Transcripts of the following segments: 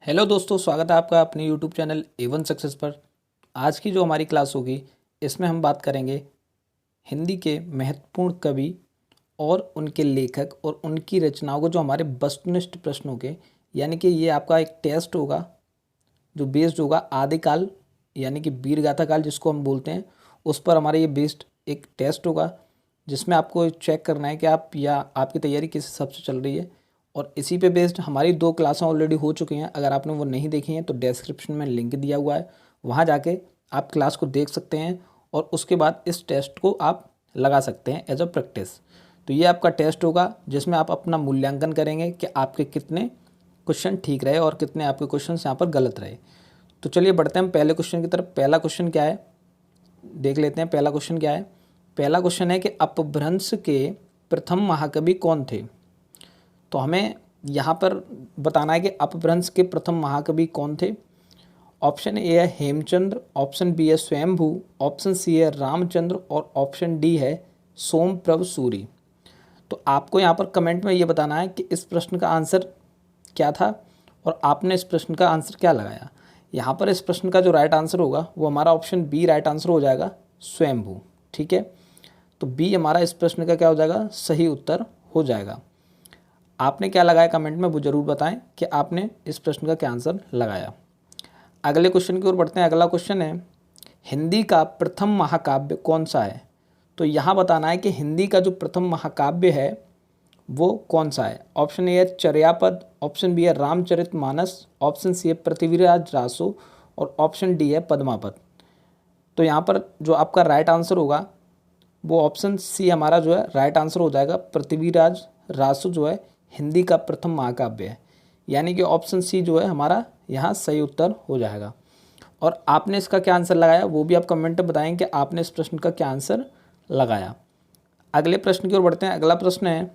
Hello दोस्तों, स्वागत है आपका अपने यूट्यूब चैनल A1 सक्सेस पर। आज की जो हमारी क्लास होगी इसमें हम बात करेंगे हिंदी के महत्वपूर्ण कवि और उनके लेखक और उनकी रचनाओं को, जो हमारे वस्तुनिष्ठ प्रश्नों के, यानी कि ये आपका एक टेस्ट होगा जो बेस्ड होगा आदिकाल यानी कि वीर गाथा काल जिसको हम बोलते हैं, उस पर हमारा ये बेस्ड एक टेस्ट होगा जिसमें आपको चेक करना है कि आप या आपकी तैयारी किस हिसाब से चल रही है। और इसी पे बेस्ड हमारी 2 क्लासें ऑलरेडी हो चुकी हैं। अगर आपने वो नहीं देखी हैं तो डिस्क्रिप्शन में लिंक दिया हुआ है, वहाँ जाके आप क्लास को देख सकते हैं और उसके बाद इस टेस्ट को आप लगा सकते हैं एज अ प्रैक्टिस। तो ये आपका टेस्ट होगा जिसमें आप अपना मूल्यांकन करेंगे कि आपके कितने क्वेश्चन ठीक रहे और कितने आपके क्वेश्चन यहाँ पर गलत रहे। तो चलिए बढ़ते हैं हम पहले क्वेश्चन की तरफ। पहला क्वेश्चन क्या है देख लेते हैं। पहला क्वेश्चन क्या है? पहला क्वेश्चन है कि अपभ्रंश के प्रथम महाकवि कौन थे। तो हमें यहाँ पर बताना है कि अपभ्रंश के प्रथम महाकवि कौन थे। ऑप्शन ए है हेमचंद्र, ऑप्शन बी है स्वयंभू, ऑप्शन सी है रामचंद्र और ऑप्शन डी है सोमप्रभ सूरी। तो आपको यहाँ पर कमेंट में ये बताना है कि इस प्रश्न का आंसर क्या था और आपने इस प्रश्न का आंसर क्या लगाया। यहाँ पर इस प्रश्न का जो राइट आंसर होगा वो हमारा ऑप्शन बी राइट आंसर हो जाएगा, स्वयंभू। ठीक है, तो बी हमारा इस प्रश्न का क्या हो जाएगा, सही उत्तर हो जाएगा। आपने क्या लगाया कमेंट में वो ज़रूर बताएं कि आपने इस प्रश्न का क्या आंसर लगाया। अगले क्वेश्चन की ओर बढ़ते हैं। अगला क्वेश्चन है हिंदी का प्रथम महाकाव्य कौन सा है। तो यहाँ बताना है कि हिंदी का जो प्रथम महाकाव्य है वो कौन सा है। ऑप्शन ए है चर्यापद, ऑप्शन बी है रामचरितमानस, ऑप्शन सी है पृथ्वीराज रासो और ऑप्शन डी है पद्मापद। तो यहाँ पर जो आपका राइट आंसर होगा वो ऑप्शन सी हमारा जो है राइट आंसर हो जाएगा। पृथ्वीराज रासो जो है हिंदी का प्रथम महाकाव्य है, यानी कि ऑप्शन सी जो है हमारा यहाँ सही उत्तर हो जाएगा। और आपने इसका क्या आंसर लगाया वो भी आप कमेंट में बताएं कि आपने इस प्रश्न का क्या आंसर लगाया। अगले प्रश्न की ओर बढ़ते हैं। अगला प्रश्न है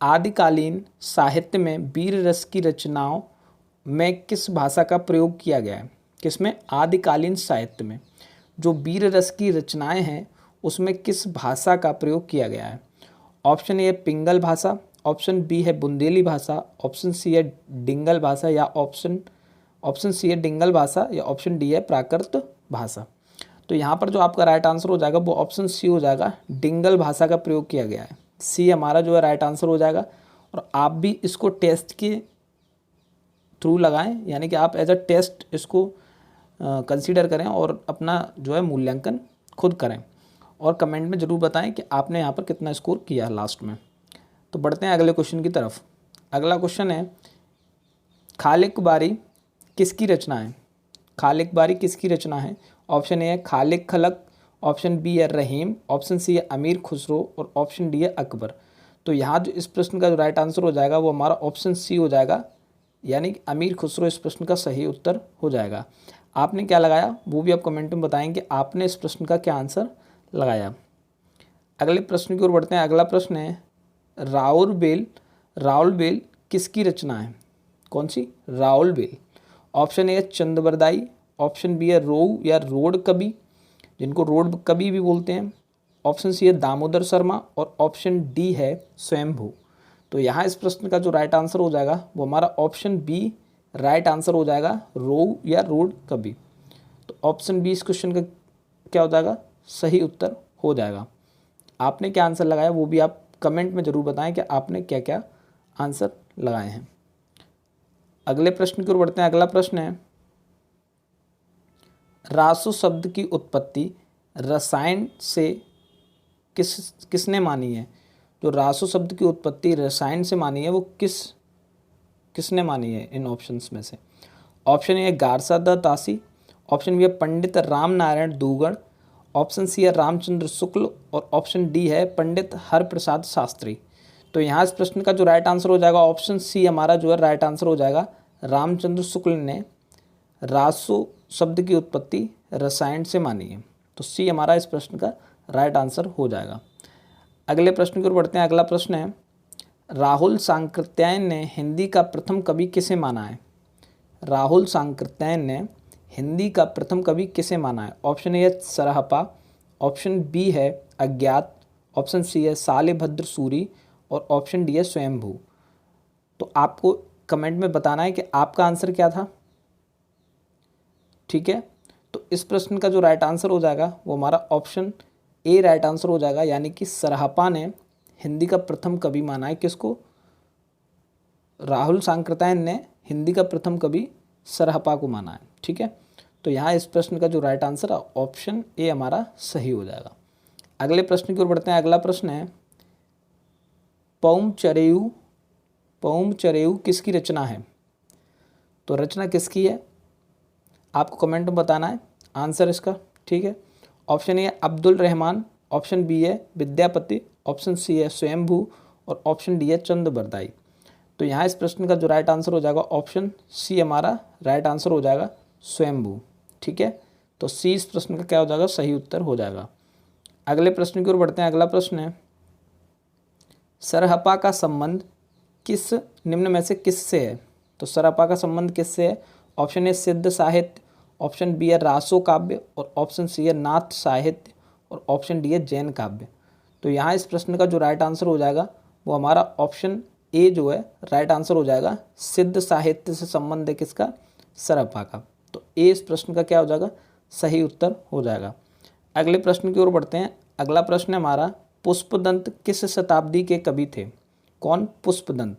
आदिकालीन साहित्य में वीर रस की रचनाओं में किस भाषा का प्रयोग किया गया है। किसमें? आदिकालीन साहित्य में जो वीर रस की रचनाएं हैं उसमें किस भाषा का प्रयोग किया गया है। ऑप्शन ए है पिंगल भाषा, ऑप्शन बी है बुंदेली भाषा, ऑप्शन सी है डिंगल भाषा या ऑप्शन सी है डिंगल भाषा या ऑप्शन डी है प्राकृत भाषा। तो यहाँ पर जो आपका राइट आंसर हो जाएगा वो ऑप्शन सी हो जाएगा, डिंगल भाषा का प्रयोग किया गया है। सी हमारा जो है राइट आंसर हो जाएगा। और आप भी इसको टेस्ट के थ्रू लगाएं, यानी कि आप एज अ टेस्ट इसको कंसीडर करें और अपना जो है मूल्यांकन खुद करें और कमेंट में ज़रूर बताएं कि आपने यहाँ पर कितना स्कोर किया लास्ट में। तो बढ़ते हैं अगले क्वेश्चन की तरफ। अगला क्वेश्चन है खालिक बारी किसकी रचना है। खालिक बारी किसकी रचना है। ऑप्शन ए है खालिक खलक, ऑप्शन बी है रहीम, ऑप्शन सी है अमीर खुसरो और ऑप्शन डी है अकबर। तो यहाँ जो इस प्रश्न का जो राइट आंसर हो जाएगा वो हमारा ऑप्शन सी हो जाएगा, यानी कि अमीर खुसरो इस प्रश्न का सही उत्तर हो जाएगा। आपने क्या लगाया वो भी आप कमेंट में बताएं कि आपने इस प्रश्न का क्या आंसर लगाया। अगले प्रश्न की ओर बढ़ते हैं। अगला प्रश्न है राउल बेल किसकी रचना है। कौन सी? राउल बेल। ऑप्शन ए है चंद्रबरदाई, ऑप्शन बी है रोऊ या रोड कवि जिनको रोड कवि भी बोलते हैं, ऑप्शन सी है दामोदर शर्मा और ऑप्शन डी है स्वयंभू। तो यहाँ इस प्रश्न का जो राइट आंसर हो जाएगा वो हमारा ऑप्शन बी राइट आंसर हो जाएगा, रोऊ या रोड कवि। तो ऑप्शन बी इस क्वेश्चन का क्या हो जाएगा, सही उत्तर हो जाएगा। आपने क्या आंसर लगाया वो भी आप कमेंट में ज़रूर बताएं कि आपने क्या क्या आंसर लगाए हैं। अगले प्रश्न की ओर बढ़ते हैं। अगला प्रश्न है रासो शब्द की उत्पत्ति रसायन से किसने मानी है। जो रासो शब्द की उत्पत्ति रसायन से मानी है वो किसने मानी है इन ऑप्शंस में से। ऑप्शन ए है Garcin de Tassy, option B है पंडित राम नारायण दूगड़, ऑप्शन सी है रामचंद्र शुक्ल और ऑप्शन डी है पंडित हरप्रसाद शास्त्री। तो यहाँ इस प्रश्न का जो राइट आंसर हो जाएगा ऑप्शन सी हमारा जो है राइट आंसर हो जाएगा, रामचंद्र शुक्ल ने रासो शब्द की उत्पत्ति रसायन से मानी है। तो सी हमारा इस प्रश्न का राइट आंसर हो जाएगा। अगले प्रश्न की ओर बढ़ते हैं। अगला प्रश्न है राहुल सांकृत्यायन ने हिंदी का प्रथम कवि किसे माना है। राहुल सांकृत्यायन ने हिंदी का प्रथम कवि किसे माना है। ऑप्शन ए है सरहपा, ऑप्शन बी है अज्ञात, ऑप्शन सी है सालेभद्र सूरी और ऑप्शन डी है स्वयंभू। तो आपको कमेंट में बताना है कि आपका आंसर क्या था ठीक है। तो इस प्रश्न का जो राइट आंसर हो जाएगा वो हमारा ऑप्शन ए राइट आंसर हो जाएगा, यानी कि सरहपा ने हिंदी का प्रथम कवि माना है किसको? राहुल सांकृत्यायन ने हिंदी का प्रथम कवि सरहपा को माना है। ठीक है, तो यहाँ इस प्रश्न का जो राइट आंसर है ऑप्शन ए हमारा सही हो जाएगा। अगले प्रश्न की ओर बढ़ते हैं। अगला प्रश्न है पौम चरेयू किसकी रचना है? तो रचना किसकी है आपको कमेंट में बताना है आंसर इसका। ठीक है, ऑप्शन ए है अब्दुल रहमान, ऑप्शन बी है विद्यापति, ऑप्शन सी है स्वयंभू और ऑप्शन डी है चंद बरदाई। तो यहाँ इस प्रश्न का जो राइट आंसर हो जाएगा ऑप्शन सी हमारा राइट आंसर हो जाएगा स्वयंभू। ठीक है, तो सी इस प्रश्न का क्या हो जाएगा? सही उत्तर हो जाएगा। अगले प्रश्न की ओर बढ़ते हैं। अगला प्रश्न है सरहपा का संबंध किस निम्न में से किससे है? तो सरहपा का संबंध किससे है? ऑप्शन ए सिद्ध साहित्य, ऑप्शन बी है रासो काव्य और ऑप्शन सी है नाथ साहित्य और ऑप्शन डी है जैन काव्य। तो यहाँ इस प्रश्न का जो राइट आंसर हो जाएगा वो हमारा ऑप्शन ए जो है राइट आंसर हो जाएगा। सिद्ध साहित्य से संबंध है किसका? सरहपा का। तो ए इस प्रश्न का क्या हो जाएगा? सही उत्तर हो जाएगा। अगले प्रश्न की ओर बढ़ते हैं। अगला प्रश्न है हमारा पुष्पदंत किस शताब्दी के कवि थे? कौन? पुष्पदंत।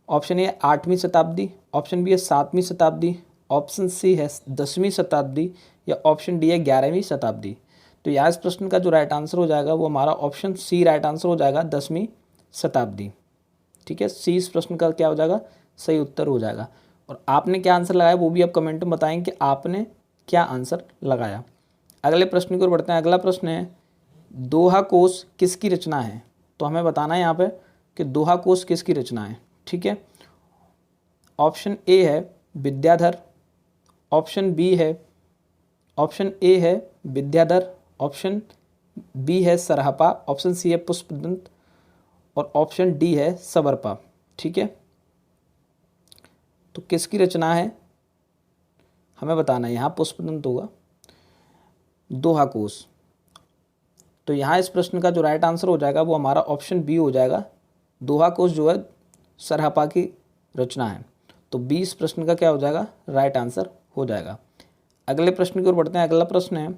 ऑप्शन ए 8वीं शताब्दी, ऑप्शन बी है 7वीं शताब्दी, ऑप्शन सी है 10वीं शताब्दी या ऑप्शन डी है 11वीं शताब्दी। तो यहाँ इस प्रश्न का जो राइट आंसर हो जाएगा वो हमारा ऑप्शन सी राइट आंसर हो जाएगा 10वीं शताब्दी। ठीक है, सी इस प्रश्न का क्या हो जाएगा? सही उत्तर हो जाएगा। और आपने क्या आंसर लगाया वो भी आप कमेंट में बताएं कि आपने क्या आंसर लगाया। अगले प्रश्न की ओर बढ़ते हैं। अगला प्रश्न है दोहा कोश किसकी रचना है? तो हमें बताना है यहाँ पे कि दोहा कोश किसकी रचना है। ठीक है, ऑप्शन ए है विद्याधर, ऑप्शन ए है विद्याधर, ऑप्शन बी है सरहपा, ऑप्शन सी है पुष्पदंत और ऑप्शन डी है सबरपा। ठीक है, तो किसकी रचना है हमें बताना है। यहाँ पुष्पदंत होगा, दोहा कोश। तो यहाँ इस प्रश्न का जो राइट आंसर हो जाएगा वो हमारा ऑप्शन बी हो जाएगा। दोहा कोश जो है सरहपा की रचना है। तो बी इस प्रश्न का क्या हो जाएगा? राइट आंसर हो जाएगा। अगले प्रश्न की ओर बढ़ते हैं। अगला प्रश्न है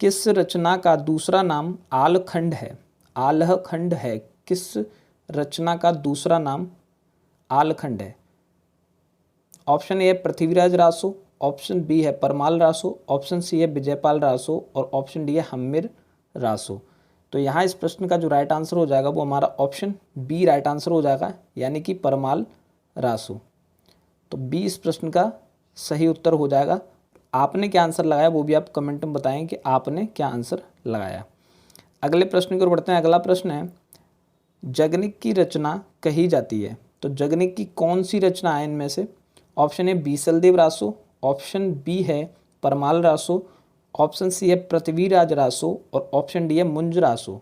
किस रचना का दूसरा नाम आलखंड है? आलखंड है, किस रचना का दूसरा नाम आलखंड है? ऑप्शन ए है पृथ्वीराज रासो, ऑप्शन बी है परमाल रासो, ऑप्शन सी है विजयपाल रासो और ऑप्शन डी है हम्मीर रासो। तो यहाँ इस प्रश्न का जो राइट आंसर हो जाएगा वो हमारा ऑप्शन बी राइट आंसर हो जाएगा, यानी कि परमाल रासो। तो बी इस प्रश्न का सही उत्तर हो जाएगा। आपने क्या आंसर लगाया वो भी आप कमेंट में बताएं कि आपने क्या आंसर लगाया। अगले प्रश्न की ओर बढ़ते हैं। अगला प्रश्न है जगनिक की रचना कही जाती है। तो जगनिक की कौन सी रचना है इनमें से? Option A Bisaldev Raso, option B है परमाल रासो, ऑप्शन सी है पृथ्वीराज रासो और ऑप्शन डी है मुंज रासो।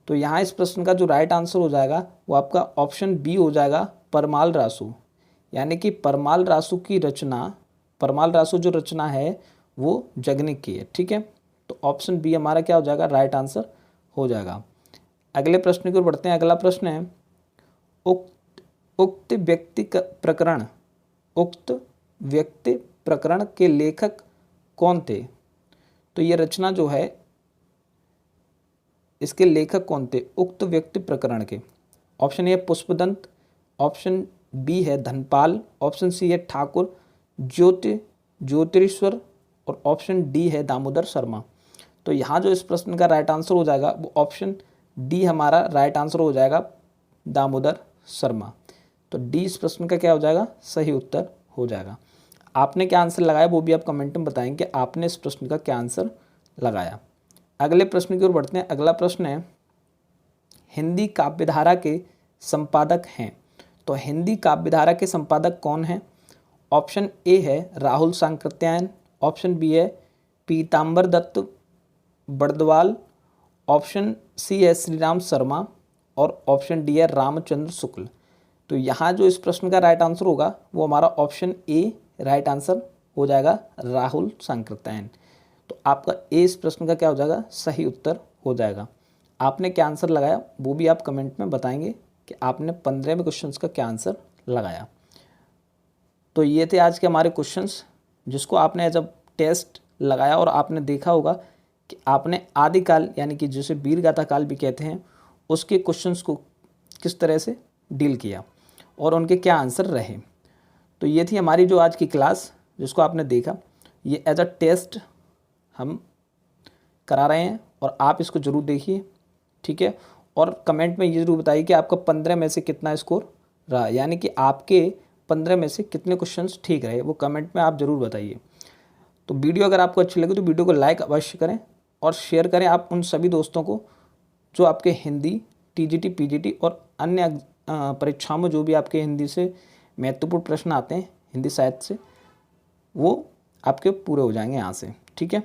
तो यहाँ इस प्रश्न का जो राइट आंसर हो जाएगा वो आपका ऑप्शन बी हो जाएगा परमाल रासो, यानी कि परमाल रासो की रचना, परमाल रासो जो रचना है वो जगनिक की है। ठीक है, तो ऑप्शन बी हमारा क्या हो जाएगा? राइट आंसर हो जाएगा। अगले प्रश्न की ओर बढ़ते हैं। अगला प्रश्न है उक्त व्यक्ति प्रकरण के लेखक कौन थे? तो ये रचना जो है इसके लेखक कौन थे उक्त व्यक्ति प्रकरण के? Option A Pushpadant, option B है धनपाल, ऑप्शन सी है ठाकुर ज्योतिरीश्वर और ऑप्शन डी है दामोदर शर्मा। तो यहाँ जो इस प्रश्न का राइट आंसर हो जाएगा वो ऑप्शन डी हमारा राइट आंसर हो जाएगा, दामोदर शर्मा। तो डी इस प्रश्न का क्या हो जाएगा? सही उत्तर हो जाएगा। आपने क्या आंसर लगाया वो भी आप कमेंट में बताएं कि आपने इस प्रश्न का क्या आंसर लगाया। अगले प्रश्न की ओर बढ़ते हैं। अगला प्रश्न है हिंदी काव्यधारा के संपादक हैं। तो हिंदी काव्यधारा के संपादक कौन हैं? ऑप्शन ए है राहुल सांकृत्यायन, ऑप्शन बी है पीताम्बर दत्त बर्दवाल, ऑप्शन सी है श्रीराम शर्मा और ऑप्शन डी है रामचंद्र शुक्ल। तो यहाँ जो इस प्रश्न का राइट आंसर होगा वो हमारा ऑप्शन ए राइट आंसर हो जाएगा, राहुल सांकृत्यायन। तो आपका ए इस प्रश्न का क्या हो जाएगा? सही उत्तर हो जाएगा। आपने क्या आंसर लगाया वो भी आप कमेंट में बताएंगे कि आपने 15वें क्वेश्चन का क्या आंसर लगाया। तो ये थे आज के हमारे क्वेश्चंस। जिसको आपने एज अ टेस्ट लगाया और आपने देखा होगा कि आपने आदिकाल यानी कि जिसे वीरगाथा काल भी कहते हैं उसके क्वेश्चंस को किस तरह से डील किया और उनके क्या आंसर रहे। तो ये थी हमारी जो आज की क्लास जिसको आपने देखा। ये एज अ टेस्ट हम करा रहे हैं और आप इसको ज़रूर देखिए, ठीक है। और कमेंट में ये ज़रूर बताइए कि आपका 15 में से कितना स्कोर रहा, यानी कि आपके 15 में से कितने क्वेश्चंस ठीक रहे, वो कमेंट में आप ज़रूर बताइए। तो वीडियो अगर आपको अच्छी लगे तो वीडियो को लाइक अवश्य करें और शेयर करें आप उन सभी दोस्तों को जो आपके हिंदी, टीजीटी, पीजीटी और अन्य परीक्षाओं में जो भी आपके हिंदी से महत्वपूर्ण प्रश्न आते हैं हिंदी साहित्य से, वो आपके पूरे हो जाएंगे यहाँ से, ठीक है।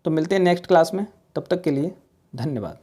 तो मिलते हैं नेक्स्ट क्लास में, तब तक के लिए धन्यवाद।